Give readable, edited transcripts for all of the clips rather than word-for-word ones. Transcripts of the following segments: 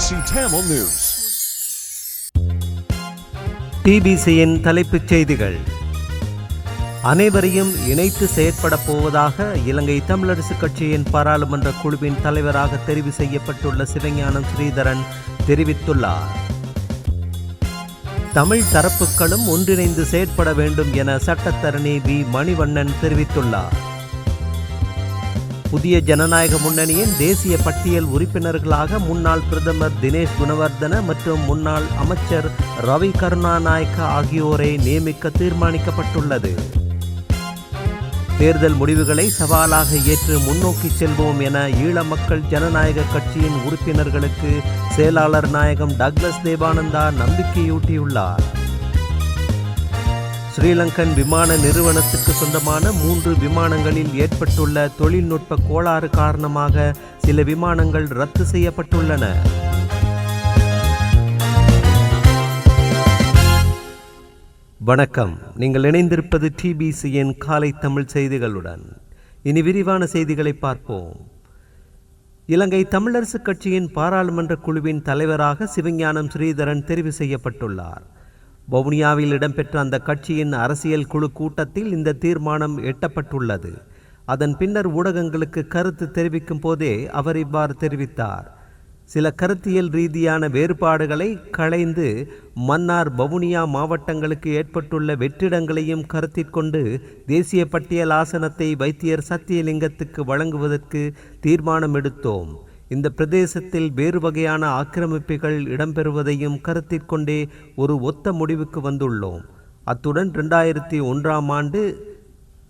TBC Tamil News. TBCயின் தலைப்புச் செய்திகள். அனைவரையும் இணைத்து செயற்பட போவதாக இலங்கை தமிழரசு கட்சியின் பாராளுமன்ற குழுவின் தலைவராக தெரிவு செய்யப்பட்டுள்ள சிவஞானம் ஸ்ரீதரன் தெரிவித்துள்ளார். தமிழ் தரப்புகளும் ஒன்றிணைந்து செயற்பட வேண்டும் என சட்டத்தரணி வி மணிவண்ணன் தெரிவித்துள்ளார். புதிய ஜனநாயக முன்னணியின் தேசிய பட்டியல் உறுப்பினர்களாக முன்னாள் பிரதமர் தினேஷ் குணவர்தன மற்றும் முன்னாள் அமைச்சர் ரவி கருணாநாயக்க ஆகியோரை நியமிக்க தீர்மானிக்கப்பட்டுள்ளது. தேர்தல் முடிவுகளை சவாலாக ஏற்று முன்னோக்கி செல்வோம் என ஈழ மக்கள் ஜனநாயக கட்சியின் உறுப்பினர்களுக்கு செயலாளர் நாயகம் டக்ளஸ் தேவானந்தா நம்பிக்கையூட்டியுள்ளார். ஸ்ரீலங்கன் விமான நிறுவனத்துக்கு சொந்தமான 3 விமானங்களில் ஏற்பட்டுள்ள தொழில்நுட்ப கோளாறு காரணமாக சில விமானங்கள் ரத்து செய்யப்பட்டுள்ளன. வணக்கம், நீங்கள் இணைந்திருப்பது TBCயின் காலை தமிழ் செய்திகளுடன். இனி விரிவான செய்திகளை பார்ப்போம். இலங்கை தமிழரசு கட்சியின் பாராளுமன்ற குழுவின் தலைவராக சிவஞானம் ஸ்ரீதரன் தெரிவு செய்யப்பட்டுள்ளார். வவுனியாவில் இடம்பெற்ற அந்த கட்சியின் அரசியல் குழு கூட்டத்தில் இந்த தீர்மானம் எட்டப்பட்டுள்ளது. அதன் பின்னர் ஊடகங்களுக்கு கருத்து தெரிவிக்கும் போதே அவர் இவ்வாறு தெரிவித்தார். சில கருத்தியல் ரீதியான வேறுபாடுகளை களைந்து மன்னார் வவுனியா மாவட்டங்களுக்கு ஏற்பட்டுள்ள வெற்றிடங்களையும் கருத்திற்கொண்டு தேசிய பட்டியல் ஆசனத்தை வைத்தியர் சத்தியலிங்கத்துக்கு வழங்குவதற்கு தீர்மானம் எடுத்தோம். இந்த பிரதேசத்தில் வேறு வகையான ஆக்கிரமிப்புகள் இடம்பெறுவதையும் கருத்திற்கொண்டே ஒரு ஒத்த முடிவுக்கு வந்துள்ளோம். அத்துடன் 2001ஆம் ஆண்டு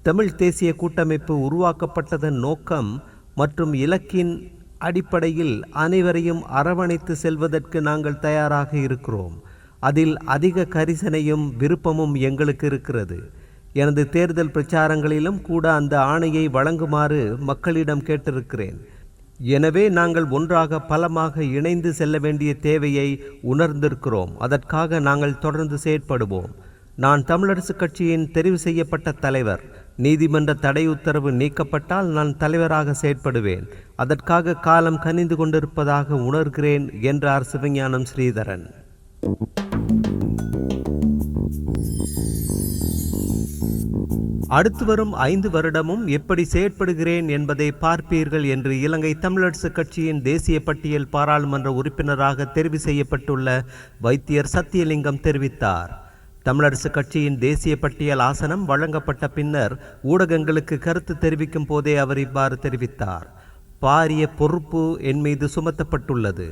தமிழ் தேசிய கூட்டமைப்பு உருவாக்கப்பட்டதன் நோக்கம் மற்றும் இலக்கின் அடிப்படையில் அனைவரையும் அரவணைத்து செல்வதற்கு நாங்கள் தயாராக இருக்கிறோம். அதில் அதிக கரிசனையும் விருப்பமும் எங்களுக்கு இருக்கிறது. எனது தேர்தல் பிரச்சாரங்களிலும் கூட அந்த ஆணையை வழங்குமாறு மக்களிடம் கேட்டிருக்கிறேன். எனவே நாங்கள் ஒன்றாக பலமாக இணைந்து செல்ல வேண்டிய தேவையை உணர்ந்திருக்கிறோம். அதற்காக நாங்கள் தொடர்ந்து செயற்படுவோம். நான் தமிழரசு கட்சியின் தெரிவு செய்யப்பட்ட தலைவர். நீதிமன்ற தடை உத்தரவு நீக்கப்பட்டால் நான் தலைவராக செயற்படுவேன். அதற்காக காலம் கனிந்து கொண்டிருப்பதாக உணர்கிறேன் என்றார் சிவஞானம் ஸ்ரீதரன். அடுத்து வரும் 5 வருடமும் எப்படி செயற்படுகிறேன் என்பதை பார்ப்பீர்கள் என்று இலங்கை தமிழரசு கட்சியின் தேசிய பட்டியல் பாராளுமன்ற உறுப்பினராக தெரிவு செய்யப்பட்டுள்ள வைத்தியர் சத்தியலிங்கம் தெரிவித்தார். தமிழரசு கட்சியின் தேசிய பட்டியல் ஆசனம் வழங்கப்பட்ட பின்னர் ஊடகங்களுக்கு கருத்து தெரிவிக்கும் போதே அவர் இவ்வாறு தெரிவித்தார். பாரிய பொறுப்பு என் மீது சுமத்தப்பட்டுள்ளது.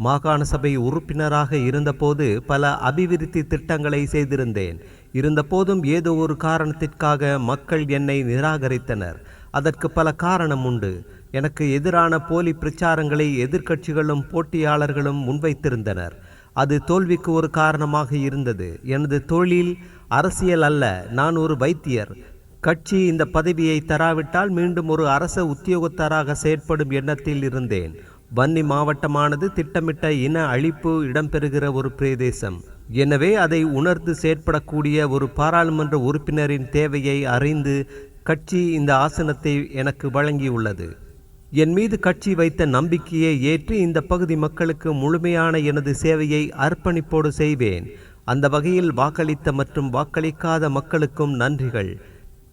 மாகாண சபை உறுப்பினராக இருந்தபோது பல அபிவிருத்தி திட்டங்களை செய்திருந்தேன். இருந்தபோதும் ஏதோ ஒரு காரணத்திற்காக மக்கள் என்னை நிராகரித்தனர். அதற்கு பல காரணம் உண்டு. எனக்கு எதிரான போலி பிரச்சாரங்களை எதிர்க்கட்சிகளும் போட்டியாளர்களும் முன்வைத்திருந்தனர். அது தோல்விக்கு ஒரு காரணமாக இருந்தது. எனது தொழில் அரசியல் அல்ல. நான் ஒரு வைத்தியர். கட்சி இந்த பதவியை தராவிட்டால் மீண்டும் ஒரு அரச உத்தியோகத்தராக செயற்படும் எண்ணத்தில் இருந்தேன். வன்னி மாவட்டமானது திட்டமிட்ட இன அழிப்பு இடம்பெறுகிற ஒரு பிரதேசம். எனவே அதை உணர்ந்து செயற்படக்கூடிய ஒரு பாராளுமன்ற உறுப்பினரின் தேவையை அறிந்து கட்சி இந்த ஆசனத்தை எனக்கு வழங்கியுள்ளது. என் மீது கட்சி வைத்த நம்பிக்கையை ஏற்று இந்த பகுதி மக்களுக்கு முழுமையான எனது சேவையை அர்ப்பணிப்போடு செய்வேன். அந்த வகையில் வாக்களித்த மற்றும் வாக்களிக்காத மக்களுக்கும் நன்றிகள்,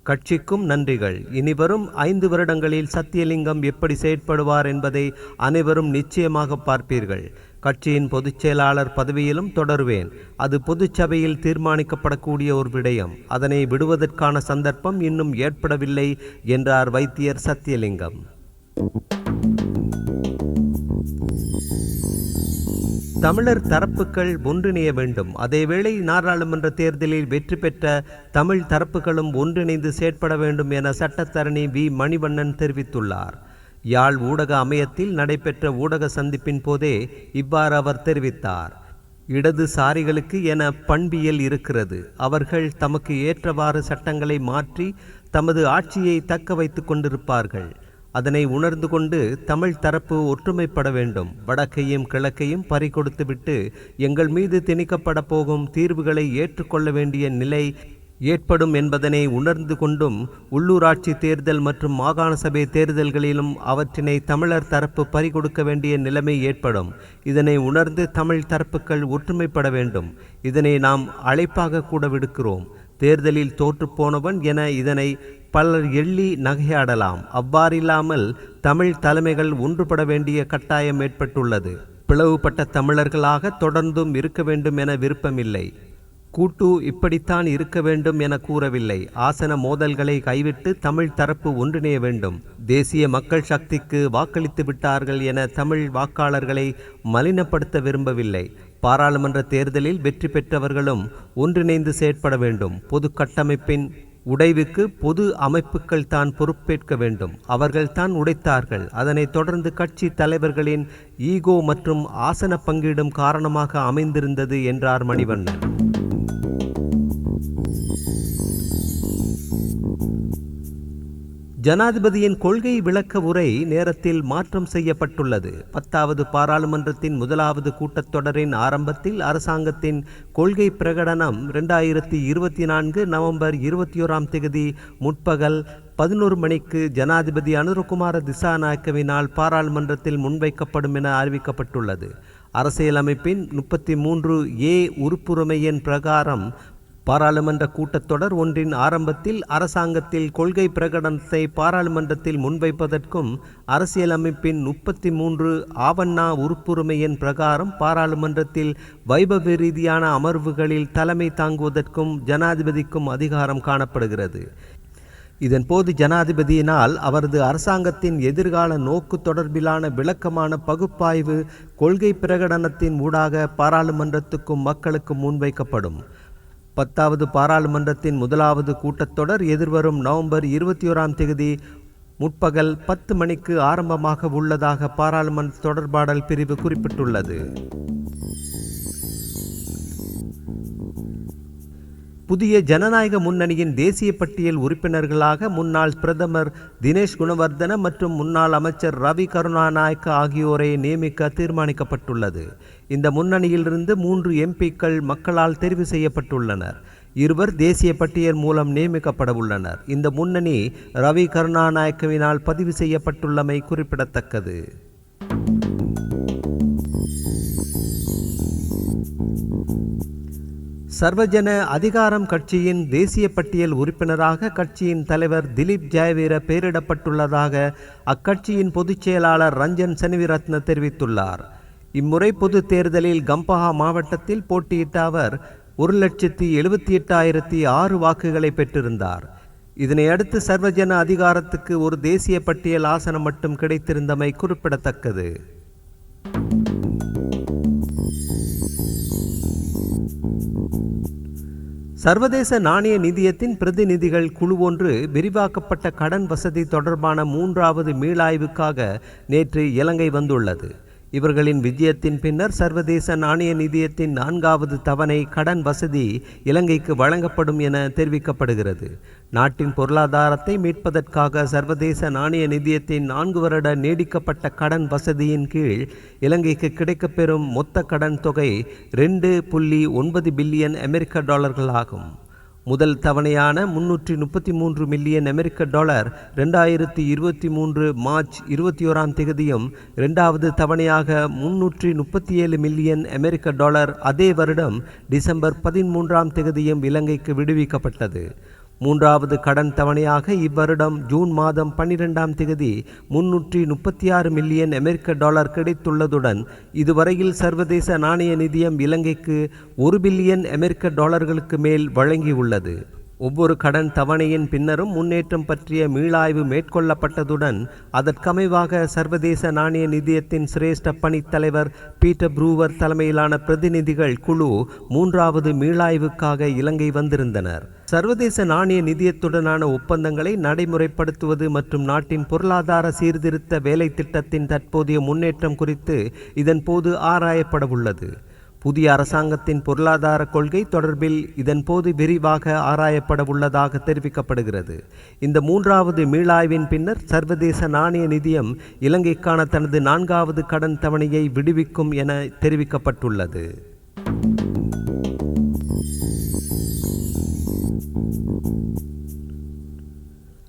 கட்சிக்கும் நன்றிகள். இனிவரும் 5 வருடங்களில் சத்தியலிங்கம் எப்படி செயற்படுவார் என்பதை அனைவரும் நிச்சயமாக பார்ப்பீர்கள். கட்சியின் பொதுச் செயலாளர் பதவியிலும் தொடருவேன். அது பொதுச்சபையில் தீர்மானிக்கப்படக்கூடிய ஒரு விடயம். அதனை விடுவதற்கான சந்தர்ப்பம் இன்னும் ஏற்படவில்லை என்றார் வைத்தியர் சத்தியலிங்கம். தமிழர் தரப்புகள் ஒன்றிணைய வேண்டும். அதேவேளை நாடாளுமன்ற தேர்தலில் வெற்றி பெற்ற தமிழ் தரப்புகளும் ஒன்றிணைந்து செயற்பட வேண்டும் என சட்டத்தரணி வி மணிவண்ணன் தெரிவித்துள்ளார். யாழ் ஊடக அமையத்தில் நடைபெற்ற ஊடக சந்திப்பின் போதே இவ்வாறு அவர் தெரிவித்தார். இடதுசாரிகளுக்கு என பண்பியல் இருக்கிறது. அவர்கள் தமக்கு ஏற்றவாறு சட்டங்களை மாற்றி தமது ஆட்சியை தக்க வைத்து கொண்டிருப்பார்கள். அதனை உணர்ந்து கொண்டு தமிழ் தரப்பு ஒற்றுமைப்பட வேண்டும். வடக்கையும் கிழக்கையும் பறிகொடுத்துவிட்டு எங்கள் மீது திணிக்கப்பட போகும் தீர்வுகளை ஏற்றுக்கொள்ள வேண்டிய நிலை ஏற்படும் என்பதனை உணர்ந்து கொண்டும் உள்ளூராட்சி தேர்தல் மற்றும் மாகாண சபை தேர்தல்களிலும் அவற்றினை தமிழர் தரப்பு பறிகொடுக்க வேண்டிய நிலைமை ஏற்படும். இதனை உணர்ந்து தமிழ் தரப்புகள் ஒற்றுமைப்பட வேண்டும். இதனை நாம் அழைப்பாக கூட விடுக்கிறோம். தேர்தலில் தோற்றுப்போனவன் என இதனை பலர் எள்ளி நகையாடலாம். அவ்வாறில்லாமல் தமிழ் தலைமைகள் ஒன்றுபட வேண்டிய கட்டாயம் ஏற்பட்டுள்ளது. பிளவுபட்ட தமிழர்களாக தொடர்ந்தும் இருக்க வேண்டும் என விருப்பமில்லை. கூட்டு இப்படித்தான் இருக்க வேண்டும் என கூறவில்லை. ஆசன மோதல்களை கைவிட்டு தமிழ் தரப்பு ஒன்றிணைய வேண்டும். தேசிய மக்கள் சக்திக்கு வாக்களித்து விட்டார்கள் என தமிழ் வாக்காளர்களை மலினப்படுத்த விரும்பவில்லை. பாராளுமன்ற தேர்தலில் வெற்றி பெற்றவர்களும் ஒன்றிணைந்து செயற்பட வேண்டும். பொது கட்டமைப்பின் உடைவுக்கு பொது அமைப்புகள் தான் பொறுப்பேற்க வேண்டும். அவர்கள் தான் உடைத்தார்கள். அதனைத் தொடர்ந்து கட்சி தலைவர்களின் ஈகோ மற்றும் ஆசன பங்கீடும் காரணமாக அமைந்திருந்தது என்றார் மணிவண்ணன். ஜனாதிபதியின் கொள்கை விளக்க உரை நேரத்தில் மாற்றம் செய்யப்பட்டுள்ளது. 10வது பாராளுமன்றத்தின் முதலாவது கூட்டத்தொடரின் ஆரம்பத்தில் அரசாங்கத்தின் கொள்கை பிரகடனம் 2024 நவம்பர் 21 முற்பகல் 11 மணிக்கு ஜனாதிபதி அனுரகுமார திசாநாயக்கவினால் பாராளுமன்றத்தில் முன்வைக்கப்படும் என அறிவிக்கப்பட்டுள்ளது. அரசியலமைப்பின் 33A உறுப்புரிமை எண் பிரகாரம் பாராளுமன்ற கூட்டத்தொடர் ஒன்றின் ஆரம்பத்தில் அரசாங்கத்தில் கொள்கை பிரகடனத்தை பாராளுமன்றத்தில் முன்வைப்பதற்கும் அரசியலமைப்பின் 33 ஆவண்ணா உறுப்புரிமை எண் பிரகாரம் பாராளுமன்றத்தில் வைபவ ரீதியான அமர்வுகளில் தலைமை தாங்குவதற்கும் ஜனாதிபதிக்கும் அதிகாரம் காணப்படுகிறது. இதன்போது ஜனாதிபதியினால் அவரது அரசாங்கத்தின் எதிர்கால நோக்கு தொடர்பிலான விளக்கமான பகுப்பாய்வு கொள்கை பிரகடனத்தின் ஊடாக பாராளுமன்றத்துக்கும் மக்களுக்கும் முன்வைக்கப்படும். 10வது பாராளுமன்றத்தின் முதலாவது கூட்டத்தொடர் எதிர்வரும் நவம்பர் 21 முற்பகல் 10 மணிக்கு ஆரம்பமாக உள்ளதாக பாராளுமன்ற தொடர்பாடல் பிரிவு குறிப்பிட்டுள்ளது. புதிய ஜனநாயக முன்னணியின் தேசிய பட்டியல் உறுப்பினர்களாக முன்னாள் பிரதமர் தினேஷ் குணவர்தன மற்றும் முன்னாள் அமைச்சர் ரவி கருணாநாயக்க ஆகியோரை நியமிக்க தீர்மானிக்கப்பட்டுள்ளது. இந்த முன்னணியிலிருந்து 3 எம்பிக்கள் மக்களால் தெரிவு செய்யப்பட்டுள்ளனர். 2 தேசிய பட்டியல் மூலம் நியமிக்கப்பட உள்ளனர். இந்த முன்னணி ரவி கருணாநாயக்கவினால் பதிவு செய்யப்பட்டுள்ளமை குறிப்பிடத்தக்கது. சர்வஜன அதிகாரம் கட்சியின் தேசிய பட்டியல் உறுப்பினராக கட்சியின் தலைவர் திலீப் ஜெயவீர பெயரிடப்பட்டுள்ளதாக அக்கட்சியின் பொதுச் செயலாளர் ரஞ்சன் செனவிரத்ன தெரிவித்துள்ளார். இம்முறை பொது தேர்தலில் கம்பஹா மாவட்டத்தில் போட்டியிட்ட அவர் 1,78,006 வாக்குகளை பெற்றிருந்தார். இதனையடுத்து சர்வஜன அதிகாரத்துக்கு ஒரு தேசிய பட்டியல் ஆசனம் மட்டும் கிடைத்திருந்தமை குறிப்பிடத்தக்கது. சர்வதேச நாணய நிதியத்தின் பிரதிநிதிகள் குழு ஒன்று விரிவாக்கப்பட்ட கடன் வசதி தொடர்பான 3வது மீளாய்வுக்காக நேற்று இலங்கை வந்துள்ளது. இவர்களின் விஜயத்தின் பின்னர் சர்வதேச நாணய நிதியத்தின் 4வது தவணை கடன் வசதி இலங்கைக்கு வழங்கப்படும் என தெரிவிக்கப்படுகிறது. நாட்டின் பொருளாதாரத்தை மீட்பதற்காக சர்வதேச நாணய நிதியத்தின் 4 வருட நீடிக்கப்பட்ட கடன் வசதியின் கீழ் இலங்கைக்கு கிடைக்கப்பெறும் மொத்த கடன் தொகை 2.9 பில்லியன் அமெரிக்க டாலர்கள் ஆகும். முதல் தவணையான 333 மில்லியன் அமெரிக்க டாலர் 2023 மார்ச் 21 இரண்டாவது தவணையாக 337 மில்லியன் அமெரிக்க டாலர் அதே வருடம் டிசம்பர் 13 இலங்கைக்கு விடுவிக்கப்பட்டது. 3வது கடன் தவணையாக இவ்வருடம் ஜூன் மாதம் 12 336 மில்லியன் அமெரிக்க டாலர் கிடைத்துள்ளதுடன் இதுவரையில் சர்வதேச நாணய நிதியம் இலங்கைக்கு 1 பில்லியன் அமெரிக்க டாலர்களுக்கு மேல் வழங்கியுள்ளது. ஒவ்வொரு கடன் தவணையின் பின்னரும் முன்னேற்றம் பற்றிய மீளாய்வு மேற்கொள்ளப்பட்டதுடன் அதற்கமைவாக சர்வதேச நாணய நிதியத்தின் சிரேஷ்ட பணித் தலைவர் பீட்டர் ப்ரூவர் தலைமையிலான பிரதிநிதிகள் குழு 3வது மீளாய்வுக்காக இலங்கை வந்திருந்தனர். சர்வதேச நாணய நிதியத்துடனான ஒப்பந்தங்களை நடைமுறைப்படுத்துவது மற்றும் நாட்டின் பொருளாதார சீர்திருத்த வேலை திட்டத்தின் தற்போதைய முன்னேற்றம் குறித்து இதன்போது ஆராயப்படவுள்ளது. புதிய அரசாங்கத்தின் பொருளாதார கொள்கை தொடர்பில் இதன்போது விரிவாக ஆராயப்பட உள்ளதாக தெரிவிக்கப்படுகிறது. இந்த 3வது மீளாய்வின் பின்னர் சர்வதேச நாணய நிதியம் இலங்கைக்கான தனது 4வது கடன் தவணையை விடுவிக்கும் என தெரிவிக்கப்பட்டுள்ளது.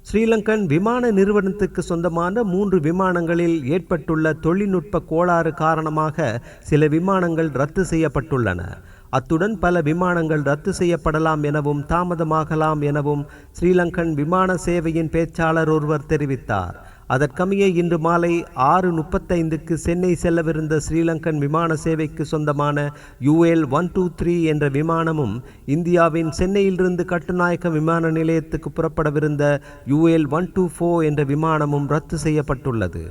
ஸ்ரீலங்கன் விமான நிறுவனத்துக்கு சொந்தமான 3 விமானங்களில் ஏற்பட்டுள்ள தொழில்நுட்ப கோளாறு காரணமாக சில விமானங்கள் ரத்து செய்யப்பட்டுள்ளன. அத்துடன் பல விமானங்கள் ரத்து செய்யப்படலாம் எனவும் தாமதமாகலாம் எனவும் ஸ்ரீலங்கன் விமான சேவையின் பேச்சாளர் ஒருவர் தெரிவித்தார். அதற்கமைய இன்று மாலை 6:35க்கு சென்னை செல்லவிருந்த ஸ்ரீலங்கன் விமான சேவைக்கு சொந்தமான UL 123 என்ற விமானமும் இந்தியாவின் சென்னையிலிருந்து கட்டுநாயக்கம் விமான நிலையத்துக்கு புறப்படவிருந்த UL 124 என்ற விமானமும் ரத்து செய்யப்பட்டுள்ளது.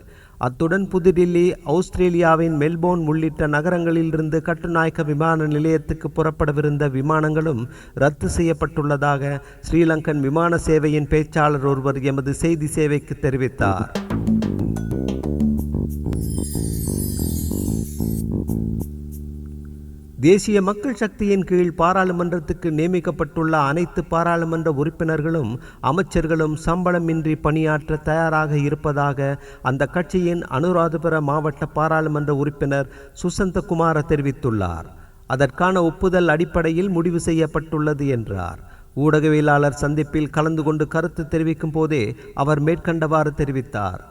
அத்துடன் புதுடில்லி, ஆஸ்திரேலியாவின் மெல்போர்ன் உள்ளிட்ட நகரங்களிலிருந்து கட்டுநாயக்க விமான நிலையத்துக்கு புறப்படவிருந்த விமானங்களும் ரத்து செய்யப்பட்டுள்ளதாக ஸ்ரீலங்கன் விமான சேவையின் பேச்சாளர் ஒருவர் எமது செய்தி சேவைக்கு தெரிவித்தார். தேசிய மக்கள் சக்தியின் கீழ் பாராளுமன்றத்துக்கு நியமிக்கப்பட்டுள்ள அனைத்து பாராளுமன்ற உறுப்பினர்களும் அமைச்சர்களும் சம்பளமின்றி பணியாற்ற தயாராக இருப்பதாக அந்த கட்சியின் அனுராதபுர மாவட்ட பாராளுமன்ற உறுப்பினர் சுசந்தகுமார தெரிவித்துள்ளார். அதற்கான ஒப்புதல் அடிப்படையில் முடிவு செய்யப்பட்டுள்ளது என்றார். ஊடகவியலாளர் சந்திப்பில் கலந்து கொண்டு கருத்து தெரிவிக்கும் போதே அவர் மேற்கண்டவாறு தெரிவித்தார்.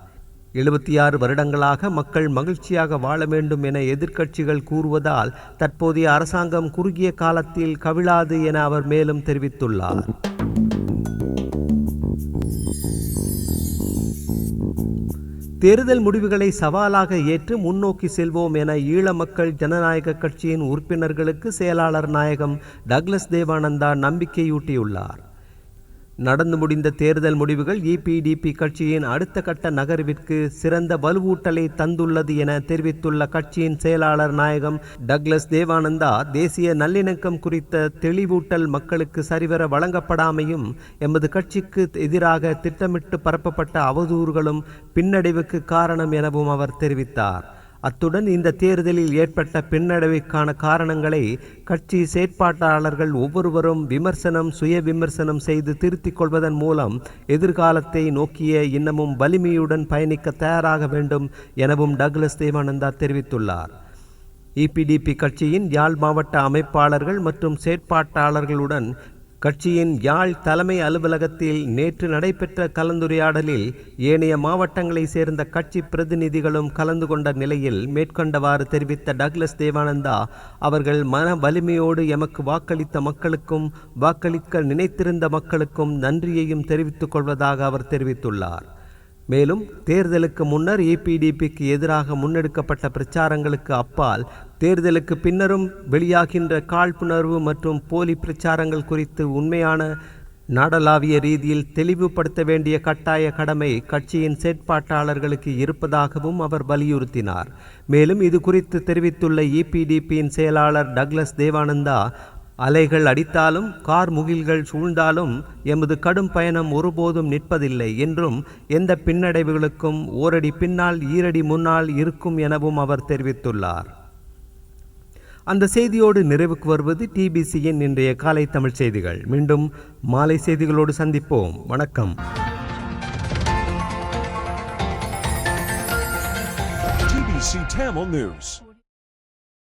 76 வருடங்களாக மக்கள் மகிழ்ச்சியாக வாழ வேண்டும் என எதிர்க்கட்சிகள் கூறுவதால் தற்போதைய அரசாங்கம் குறுகிய காலத்தில் கவிழாது என அவர் மேலும் தெரிவித்துள்ளார். தேர்தல் முடிவுகளை சவாலாக ஏற்று முன்னோக்கி செல்வோம் என ஈழ மக்கள் ஜனநாயக கட்சியின் உறுப்பினர்களுக்கு செயலாளர் நாயகம் டக்ளஸ் தேவானந்தா நம்பிக்கையூட்டியுள்ளார். நடந்து முடிந்த தேர்தல் முடிவுகள் EPDP கட்சியின் அடுத்த கட்ட நகர்விற்கு சிறந்த வலுவூட்டலை தந்துள்ளது என தெரிவித்துள்ள கட்சியின் செயலாளர் நாயகம் டக்ளஸ் தேவானந்தா, தேசிய நல்லிணக்கம் குறித்த தெளிவூட்டல் மக்களுக்கு சரிவர வழங்கப்படாமையும் எமது கட்சிக்கு எதிராக திட்டமிட்டு பரப்பப்பட்ட அவதூறுகளும் பின்னடைவுக்கு காரணம் எனவும் அவர் தெரிவித்தார். அத்துடன் இந்த தேர்தலில் ஏற்பட்ட பின்னடைவுக்கான காரணங்களை கட்சி செயற்பாட்டாளர்கள் ஒவ்வொருவரும் சுய விமர்சனம் செய்து திருத்திக் கொள்வதன் மூலம் எதிர்காலத்தை நோக்கிய இன்னமும் வலிமையுடன் பயணிக்க தயாராக வேண்டும் எனவும் டக்ளஸ் தேவானந்தா தெரிவித்துள்ளார். EPDP கட்சியின் யாழ் மாவட்ட அமைப்பாளர்கள் மற்றும் செயற்பாட்டாளர்களுடன் கட்சியின் யாழ் தலைமை அலுவலகத்தில் நேற்று நடைபெற்ற கலந்துரையாடலில் ஏனைய மாவட்டங்களை சேர்ந்த கட்சி பிரதிநிதிகளும் கலந்து கொண்ட நிலையில் மேற்கொண்டவாறு தெரிவித்த டக்ளஸ் தேவானந்தா, அவர்கள் மன வலிமையோடு எமக்கு வாக்களித்த மக்களுக்கும் வாக்களிக்க நினைத்திருந்த மக்களுக்கும் நன்றியையும் தெரிவித்துக் கொள்வதாக அவர் தெரிவித்துள்ளார். மேலும் தேர்தலுக்கு முன்னர் EPDPக்கு எதிராக முன்னெடுக்கப்பட்ட பிரச்சாரங்களுக்கு அப்பால் தேர்தலுக்கு பின்னரும் வெளியாகின்ற காழ்ப்புணர்வு மற்றும் போலி பிரச்சாரங்கள் குறித்து உண்மையான நாடளாவிய ரீதியில் தெளிவுபடுத்த வேண்டிய கட்டாய கடமை கட்சியின் செயற்பாட்டாளர்களுக்கு இருப்பதாகவும் அவர் வலியுறுத்தினார். மேலும் இது குறித்து தெரிவித்துள்ள EPDPயின் செயலாளர் டக்ளஸ் தேவானந்தா, அலைகள் அடித்தாலும் கார் முகில்கள் சூழ்ந்தாலும் எமது கடும் பயணம் ஒருபோதும் நிற்பதில்லை என்றும் எந்த பின்னடைவுகளுக்கும் ஓரடி பின்னால் ஈரடி முன்னால் இருக்கும் எனவும் அவர் தெரிவித்துள்ளார். அந்த செய்தியோடு நிறைவுக்கு வருவது TBCயின் இன்றைய காலை தமிழ் செய்திகள். மீண்டும் மாலை செய்திகளோடு சந்திப்போம். வணக்கம். TBC Tamil News.